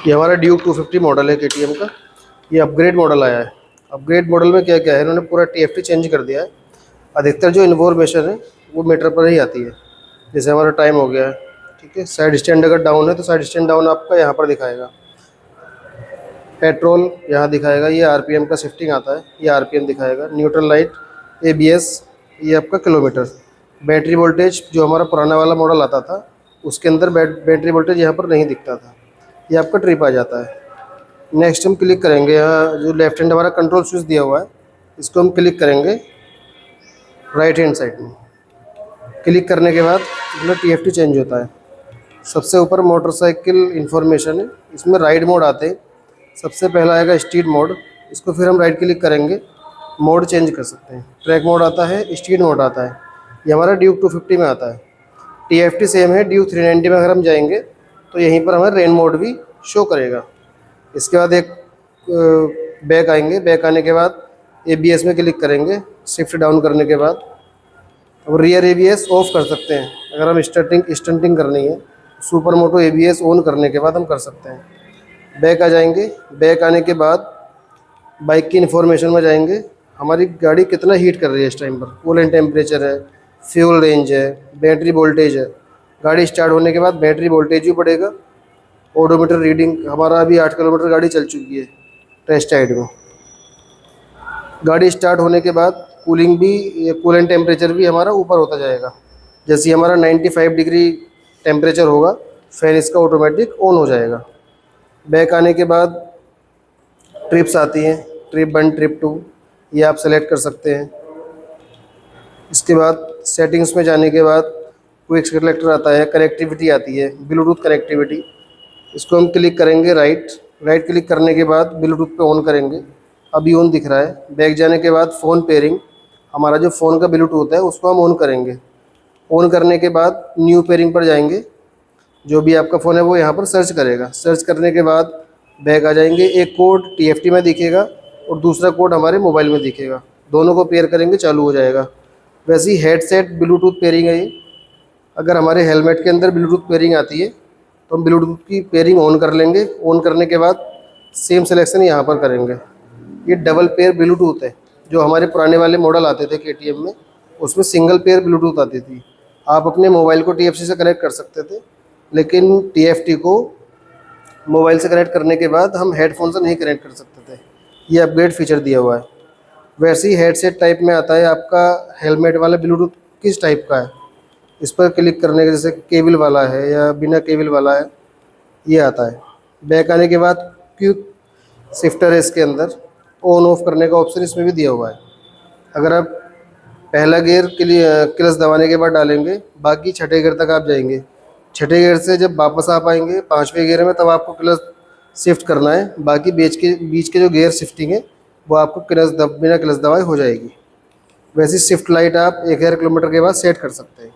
ये हमारा Duke 250 model है केटीएम का। ये अपग्रेड मॉडल आया है। अपग्रेड मॉडल में क्या क्या है, इन्होंने पूरा टीएफटी चेंज कर दिया है। अधिकतर जो इन्फॉर्मेशन है वो मीटर पर ही आती है। जैसे हमारा टाइम हो गया है, ठीक है, साइड स्टैंड अगर डाउन है तो साइड स्टैंड डाउन आपका यहाँ पर दिखाएगा। पेट्रोल यहाँ दिखाएगा, ये आरपीएम का शिफ्टिंग आता है, ये आरपीएम दिखाएगा। न्यूट्रल लाइट, एबीएस, ये आपका किलोमीटर। बैटरी वोल्टेज जो हमारा पुराना वाला मॉडल आता था उसके अंदर बैटरी वोल्टेज यहाँ पर नहीं दिखता था, ये आपका ट्रिप आ जाता है। नेक्स्ट हम क्लिक करेंगे, यहाँ जो लेफ्ट हैंड हमारा कंट्रोल स्विच दिया हुआ है इसको हम क्लिक करेंगे राइट हैंड साइड में। क्लिक करने के बाद मतलब टीएफटी चेंज होता है। सबसे ऊपर मोटरसाइकिल इंफॉर्मेशन है, इसमें राइड मोड आते हैं। सबसे पहला आएगा स्ट्रीट मोड, इसको फिर हम राइट क्लिक करेंगे, मोड चेंज कर सकते हैं। ट्रैक मोड आता है, स्ट्रीट मोड आता है, ये हमारा ड्यूक 250 में आता है। टीएफटी सेम है, ड्यूक 390 में अगर हम जाएंगे तो यहीं पर हमें रेन मोड भी शो करेगा। इसके बाद एक बैक आएंगे, बैक आने के बाद एबीएस में क्लिक करेंगे शिफ्ट डाउन करने के बाद। अब रियर एबीएस ऑफ कर सकते हैं, अगर हम स्टंटिंग करनी है सुपर मोटो एबीएस ऑन करने के बाद हम कर सकते हैं। बैक आ जाएंगे, बैक आने के बाद बाइक की इन्फॉर्मेशन में जाएंगे, हमारी गाड़ी कितना हीट कर रही है इस टाइम पर, कूलेंट टेम्परेचर है, फ्यूल रेंज है, बैटरी वोल्टेज है। गाड़ी स्टार्ट होने के बाद बैटरी वोल्टेज भी बढ़ेगा। ओडोमीटर रीडिंग हमारा अभी 8 किलोमीटर गाड़ी चल चुकी है टेस्ट राइड में। गाड़ी स्टार्ट होने के बाद कूलिंग भी, ये कूलेंट टेम्परेचर भी हमारा ऊपर होता जाएगा। जैसे हमारा 95 डिग्री टेम्परेचर होगा फैन इसका ऑटोमेटिक ऑन हो जाएगा। बैक आने के बाद ट्रिप्स आती हैं, ट्रिप 1 ट्रिप 2, ये आप सेलेक्ट कर सकते हैं। इसके बाद सेटिंग्स में जाने के बाद क्विक सेलेक्टर आता है, कनेक्टिविटी आती है, ब्लूटूथ कनेक्टिविटी, इसको हम क्लिक करेंगे राइट क्लिक करने के बाद ब्लूटूथ पे ऑन करेंगे, अभी ऑन दिख रहा है। बैक जाने के बाद फ़ोन पेयरिंग, हमारा जो फ़ोन का ब्लूटूथ है उसको हम ऑन करेंगे। ऑन करने के बाद न्यू पेयरिंग पर जाएंगे, जो भी आपका फ़ोन है वो यहाँ पर सर्च करेगा। सर्च करने के बाद बैक आ जाएंगे, एक कोड टीएफटी में दिखेगा और दूसरा कोड हमारे मोबाइल में दिखेगा, दोनों को पेयर करेंगे चालू हो जाएगा। वैसे ही हेडसेट ब्लूटूथ पेयरिंग है ये। अगर हमारे हेलमेट के अंदर ब्लूटूथ पेयरिंग आती है तो हम ब्लूटूथ की पेयरिंग ऑन कर लेंगे। ऑन करने के बाद सेम सिलेक्शन यहाँ पर करेंगे। ये डबल पेयर ब्लूटूथ है, जो हमारे पुराने वाले मॉडल आते थे केटीएम में उसमें सिंगल पेयर ब्लूटूथ आती थी। आप अपने मोबाइल को टीएफटी से कनेक्ट कर सकते थे, लेकिन टीएफटी को मोबाइल से कनेक्ट करने के बाद हम हेडफोन से नहीं कनेक्ट कर सकते थे। ये अपग्रेड फीचर दिया हुआ है। वैसे ही हेडसेट टाइप में आता है आपका हेलमेट वाला ब्लूटूथ किस टाइप का है, इस पर क्लिक करने के, जैसे केबल वाला है या बिना केबल वाला है, ये आता है। बैक आने के बाद क्विक शिफ्टर है, इसके अंदर ऑन ऑफ करने का ऑप्शन इसमें भी दिया हुआ है। अगर आप पहला गियर के लिए क्लच दबाने के बाद डालेंगे, बाकी छठे गियर तक आप जाएंगे। छठे गियर से जब वापस आप आएंगे 5वें गियर में, तब आपको क्लच शिफ्ट करना है। बाकी बीच के जो गियर शिफ्टिंग है वो आपको बिना क्लच दबाए हो जाएगी। वैसे शिफ्ट लाइट आप 1000 किलोमीटर के बाद सेट कर सकते हैं।